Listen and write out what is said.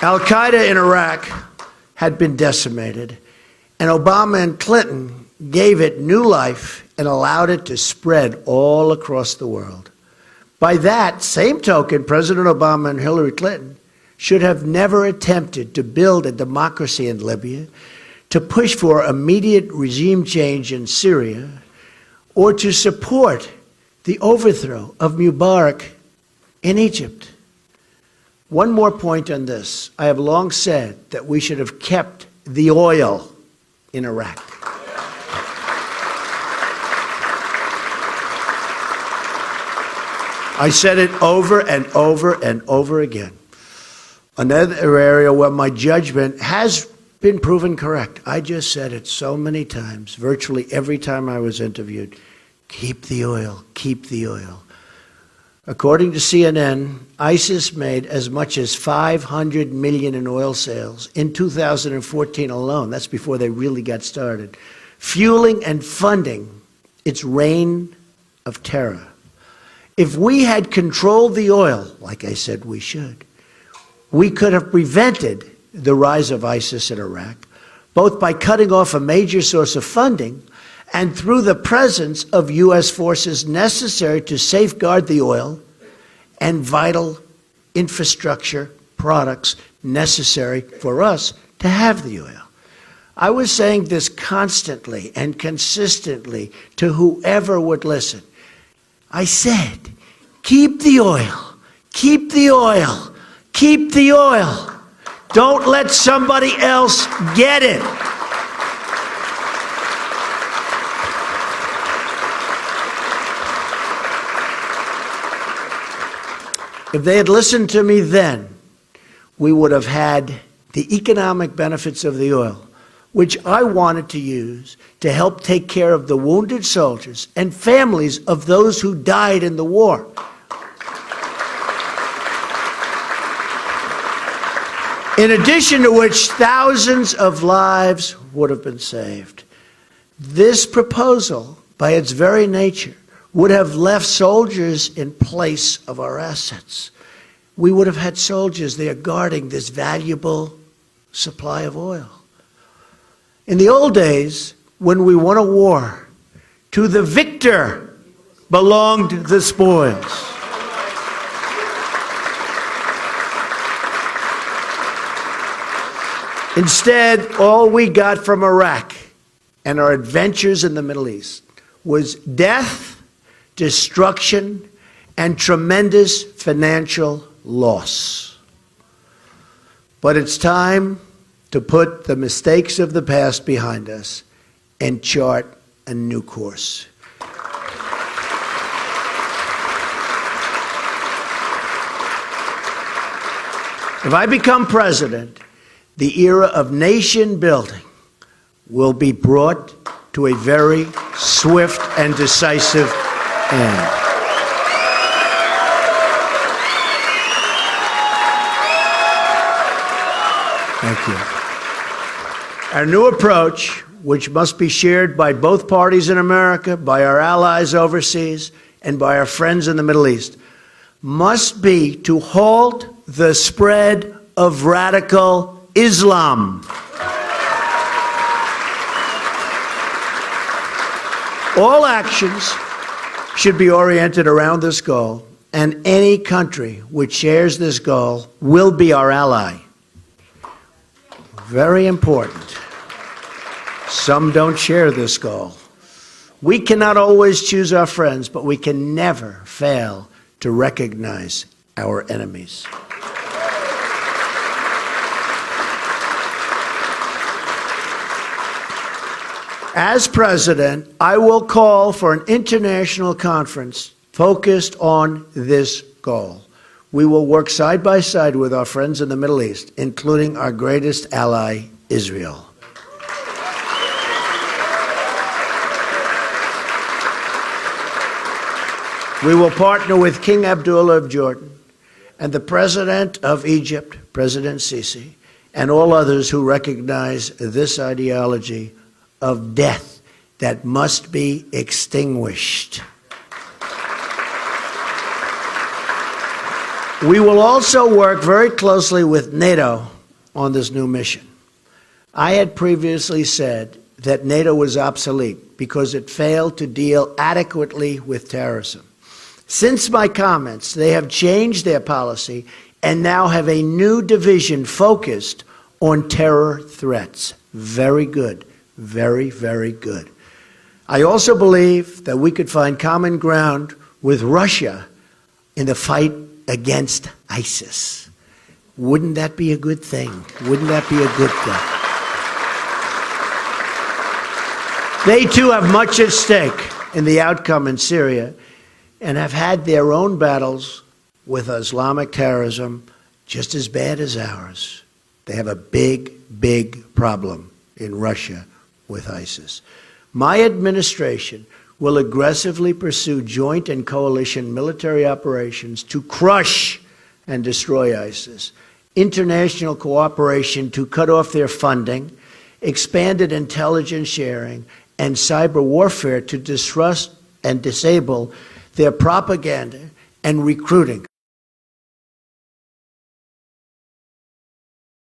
Al-Qaeda in Iraq had been decimated, and Obama and Clinton gave it new life and allowed it to spread all across the world. By that same token, President Obama and Hillary Clinton should have never attempted to build a democracy in Libya, to push for immediate regime change in Syria, or to support the overthrow of Mubarak in Egypt. One more point on this. I have long said that we should have kept the oil in Iraq. I said it over and over and over again. Another area where my judgment has been proven correct. I just said it so many times, virtually every time I was interviewed. Keep the oil, keep the oil. According to CNN, ISIS made as much as $500 million in oil sales in 2014 alone. That's before they really got started, fueling and funding its reign of terror. If we had controlled the oil, like I said we should, we could have prevented the rise of ISIS in Iraq, both by cutting off a major source of funding and through the presence of U.S. forces necessary to safeguard the oil and vital infrastructure products necessary for us to have the oil. I was saying this constantly and consistently to whoever would listen. I said, keep the oil, keep the oil, keep the oil. Don't let somebody else get it. If they had listened to me then, we would have had the economic benefits of the oil, which I wanted to use to help take care of the wounded soldiers and families of those who died in the war. In addition to which, thousands of lives would have been saved. This proposal, by its very nature, would have left soldiers in place of our assets. We would have had soldiers there guarding this valuable supply of oil. In the old days, when we won a war, to the victor belonged the spoils. Instead, all we got from Iraq and our adventures in the Middle East was death, destruction, and tremendous financial loss. But it's time to put the mistakes of the past behind us and chart a new course. If I become president, the era of nation building will be brought to a very swift and decisive end. Thank you. Our new approach, which must be shared by both parties in America, by our allies overseas, and by our friends in the Middle East, must be to halt the spread of radical Islam. All actions should be oriented around this goal, and any country which shares this goal will be our ally. Very important. Some don't share this goal. We cannot always choose our friends, but we can never fail to recognize our enemies. As president, I will call for an international conference focused on this goal. We will work side by side with our friends in the Middle East, including our greatest ally, Israel. We will partner with King Abdullah of Jordan and the President of Egypt, President Sisi, and all others who recognize this ideology of death that must be extinguished. We will also work very closely with NATO on this new mission. I had previously said that NATO was obsolete because it failed to deal adequately with terrorism. Since my comments, they have changed their policy and now have a new division focused on terror threats. Very good. Very, very good. I also believe that we could find common ground with Russia in the fight against ISIS. Wouldn't that be a good thing? Wouldn't that be a good thing? They too have much at stake in the outcome in Syria and have had their own battles with Islamic terrorism just as bad as ours. They have a big, big problem in Russia with ISIS. My administration will aggressively pursue joint and coalition military operations to crush and destroy ISIS, international cooperation to cut off their funding, expanded intelligence sharing, and cyber warfare to disrupt and disable their propaganda and recruiting.